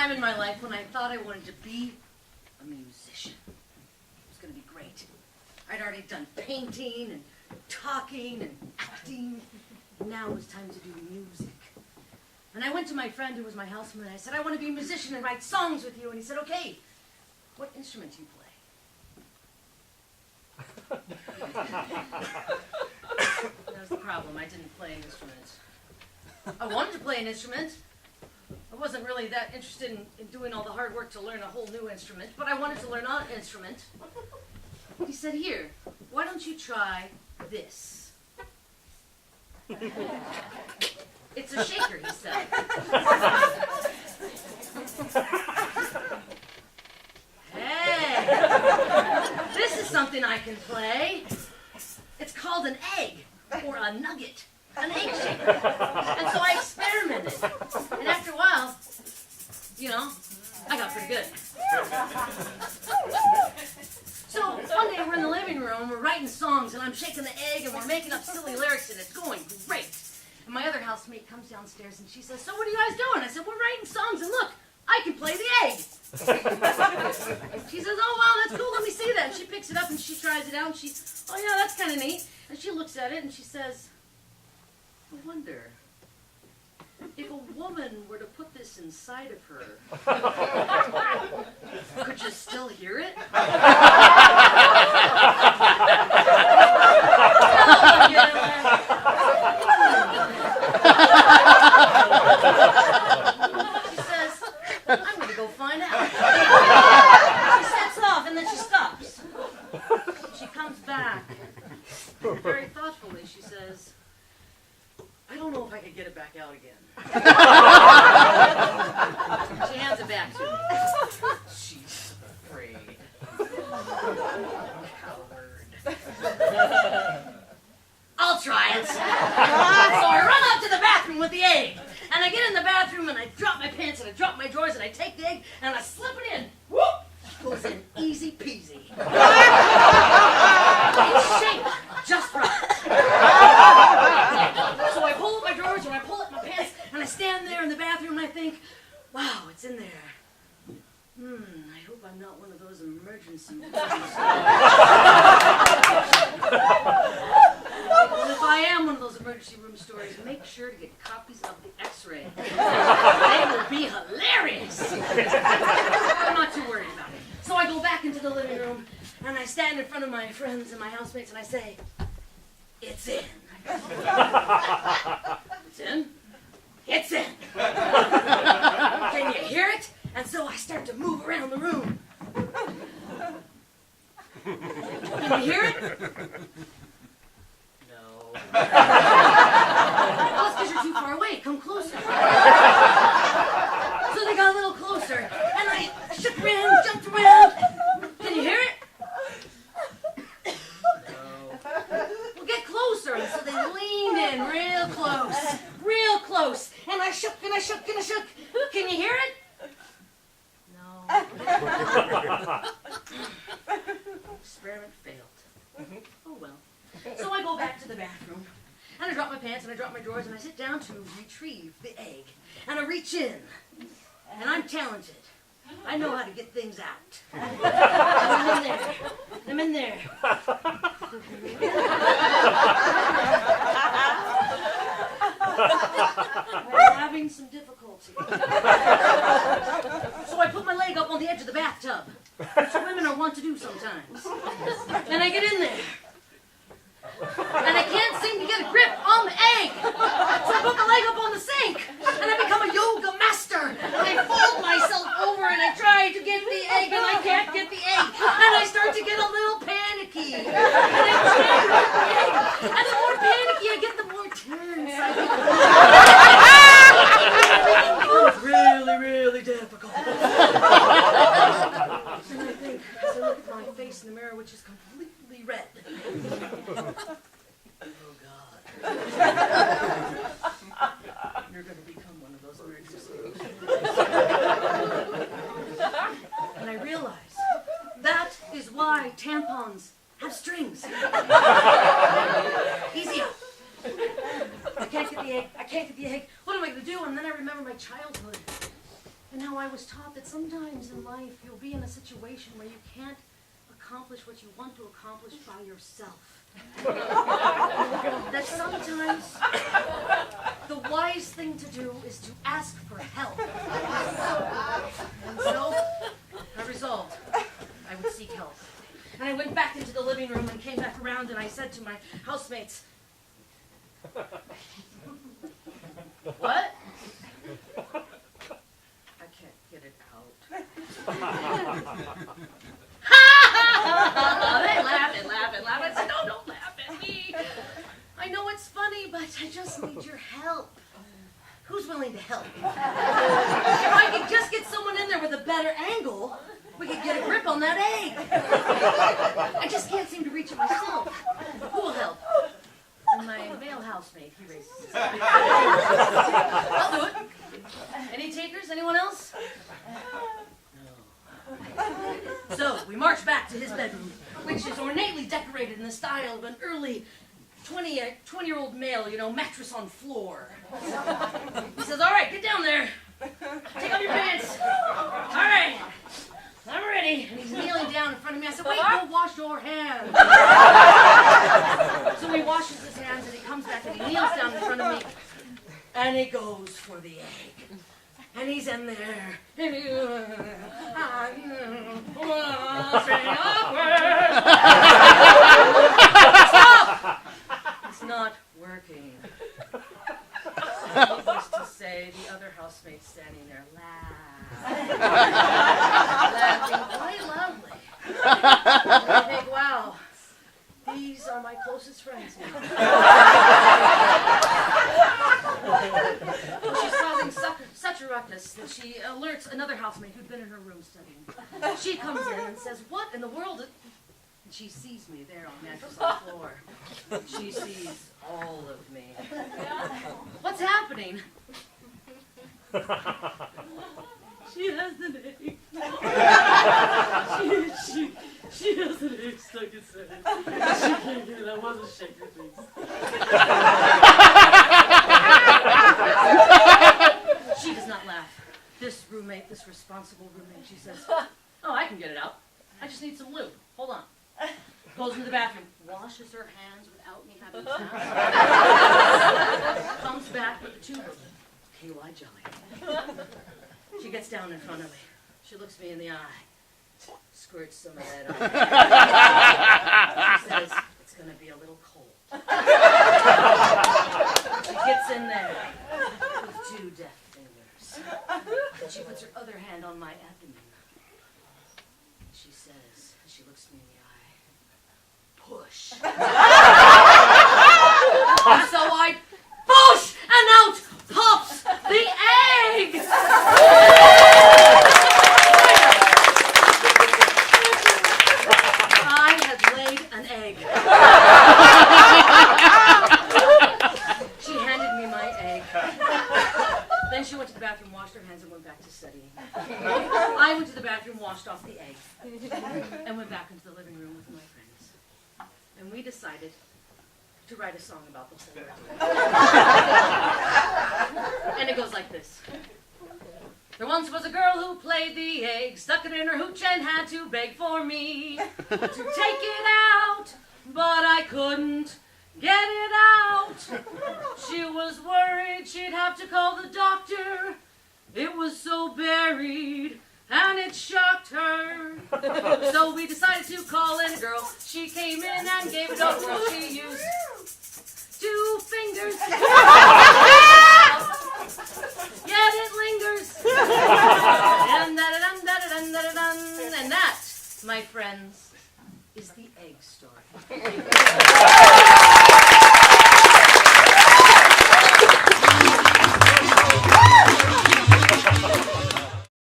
time in my life when I thought I wanted to be a musician. It was going to be great. I'd already done painting and talking and acting. Now it was time to do music. And I went to my friend who was my houseman and I said, I want to be a musician and write songs with you. And he said, okay, what instrument do you play? That was the problem. I didn't play an instrument. I wanted to play an instrument. I wasn't really that interested in doing all the hard work to learn a whole new instrument, but I wanted to learn an instrument. He said, here, why don't you try this? It's a shaker, he said. Hey, this is something I can play. It's called an egg, or a nugget, an egg shaker. And so I experimented. And after a while, you know, I got pretty good. So one day we're in the living room, we're writing songs, and I'm shaking the egg, and we're making up silly lyrics, and it's going great. And my other housemate comes downstairs, and she says, so what are you guys doing? I said, we're writing songs, and look, I can play the egg. She says, oh, wow, that's cool, let me see that. And she picks it up, and she tries it out, and oh, yeah, that's kind of neat. And she looks at it, and she says, I wonder, if a woman were to put this inside of her, could you still hear it? She says, I'm going to go find out. She sets off and then she stops. She comes back. Very thoughtfully, she says, I don't know if I could get it back out again. She hands it back to me. She's afraid. Coward. I'll try it. So I run up to the bathroom with the egg. And I get in the bathroom and I drop my pants and I drop my drawers and I take the egg and I slip it in. Whoop! It goes in easy peasy. It's shaped just right. So I pull up my drawers and I pull up my pants and I stand there in the bathroom and I think, wow, it's in there. I hope I'm not one of those emergency rooms. Well, if I am one of those emergency room stories, make sure to get copies of the X-ray. They will be hilarious. I'm not too worried about it. So I go back into the living room and I stand in front of my friends and my housemates and I say, it's in. It's in? It's in. Can you hear it? And so I start to move around the room. Can you hear it? No. Well, it's because you're too far away. Come closer. So they got a little closer, and I shook around, jumped around. Can you hear it? No. Well, get closer. And so they leaned in real close. Real close. And I shook and I shook and I shook. Can you hear it? No. Experiment failed. Oh well. So I go back to the bathroom, and I drop my pants, and I drop my drawers, and I sit down to retrieve the egg. And I reach in, and I'm talented. I know how to get things out. I'm in there. I'm in there. I'm having some difficulty. So I put my leg up on the edge of the bathtub, which women are wont to do sometimes. And I get in there. And I can't seem to get a grip on the egg. So I put my leg up on the sink. And I become a yoga master. And I fold myself over and I try to get the egg and I can't get the egg. And I start to get a little panicky. And I try to get the egg. And the more panicky I get, the more tense I get. Everything becomes really, really difficult. And I think, as I look at my face in the mirror, which is completely red. Oh, God. You're going to become one of those emergencies. And I realize that is why tampons have strings. Easy up. I can't get the egg. I can't get the egg. What am I going to do? And then I remember my childhood. And how I was taught that sometimes in life you'll be in a situation where you can't accomplish what you want to accomplish by yourself. That sometimes the wise thing to do is to ask for help. And so I resolved I would seek help. And I went back into the living room and came back around and I said to my housemates, "What? I can't get it out." They laugh and laugh and laugh. I said, "No, don't laugh at me. I know it's funny, but I just need your help. Who's willing to help? If I could just get someone in there with a better angle, we could get a grip on that egg. I just can't seem to reach it myself. Who will help?" And my male housemate, he raises his hand. "I'll do it. Any takers? Anyone else?" No. So we march back to his bedroom, which is ornately decorated in the style of an early 20-year-old male, mattress on floor. He says, "All right, get down there. Take off your pants. All right. I'm ready." And he's kneeling down in front of me. I said, "Wait, go wash your hands." So he washes his hands and he comes back and he kneels down in front of me. And he goes for the egg. And he's in there. And he, stop! It's not working. Needless to say, the other housemate's standing there laughing quite loudly. And I think, wow, these are my closest friends now. She's causing such a ruckus that she alerts another housemate who'd been in her room studying. She comes in and says, "What in the world?" And she sees me there on the mattress on the floor. She sees all of me. "What's happening?" "She has an egg. She has an egg stuck inside. She can't get it. I want to shake her face." She does not laugh. This roommate, this responsible roommate, she says, "Oh, I can get it out. I just need some lube. Hold on." Goes into the bathroom, washes her hands without me having to ask. Comes back with the tube of KY jelly. She gets down in front of me. She looks me in the eye. Squirts some of that on. She says, "It's going to be a little cold." She gets in there with 2 deft fingers. And she puts her other hand on my abdomen. She says, as she looks me in the eye, "Push." And so I push, and out pops the egg! I had laid an egg. She handed me my egg. Then she went to the bathroom, washed her hands, and went back to studying. I went to the bathroom, washed off the egg, and went back into the living room with my friends. And we decided to write a song about the whole ordeal. And it goes like this. "There once was a girl who played the egg, stuck it in her hooch and had to beg for me to take it out, but I couldn't get it out. She was worried she'd have to call the doctor. It was so buried and it shocked her. So we decided to call in a girl. She came in and gave it a whirl. She used 2 fingers. Yet it lingers. And that, my friends, is the egg story.